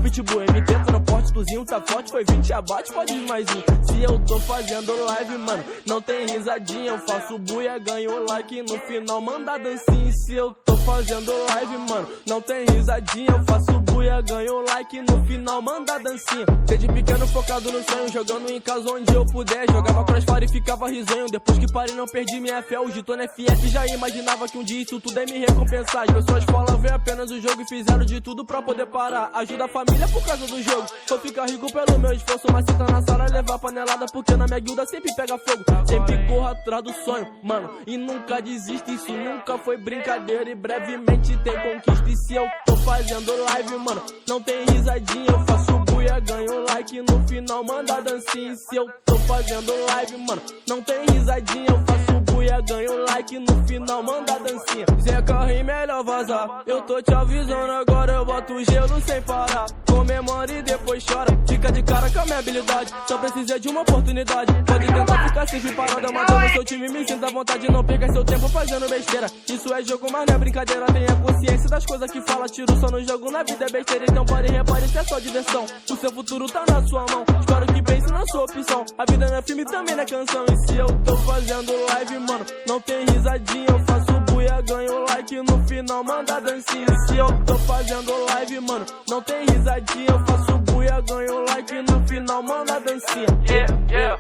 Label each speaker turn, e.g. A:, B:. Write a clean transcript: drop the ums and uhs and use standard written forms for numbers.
A: pitbull, MT tá no porte, tuzinho tá forte, foi 20 abate, pode ir mais um. Se eu tô fazendo live, mano, não tem risadinha, eu faço buia, ganho like, no final manda dancinha. Se eu tô fazendo live, mano, não tem risadinha, eu faço buia, ganho like, no final manda dancinha. Desde pequeno focado no sonho, jogando em casa onde eu puder, jogava crossfire e ficava risonho. Depois que parei não perdi minha fé, hoje tô na FF, já imaginava que um dia isso tudo é me recompensar. As pessoas falam ver apenas o jogo e fizeram de tudo pra poder parar. Ajuda a família por causa do jogo, vou ficar rico pelo meu esforço. Mas senta na sala, levar panelada, porque na minha guilda sempre pega fogo. Sempre corro atrás do sonho, mano, e nunca desisto. Isso nunca foi brincadeira e brevemente tem conquista. E se eu tô fazendo live, mano, não tem risadinha, eu faço buia, ganho like, no final manda dancinha. E se eu tô fazendo live, mano, não tem risadinha, eu faço buia, ganho like, no final manda dancinha. Zé Carrinho, melhor vazar, eu tô te avisando agora, eu boto gelo sem parar. Comemora e depois chora, fica de cara com a minha habilidade, só precisa de uma oportunidade. Pode tentar ficar sempre parado, matando seu time, me sinta à vontade, não perca seu tempo fazendo besteira. Isso é jogo, mas não é brincadeira, tenha consciência das coisas que fala. Tiro só no jogo, na vida é besteira, então pare e repare, isso é só diversão. O seu futuro tá na sua mão, espero que pense na sua opção. A vida não é filme, também não é canção. E se eu tô fazendo live, mano, não tem risadinha, eu faço buia, ganho like, no final manda dancinha. E se eu tô fazendo live, mano, não tem risadinha, eu faço buia, ganho like, no final manda dancinha. Yeah, yeah.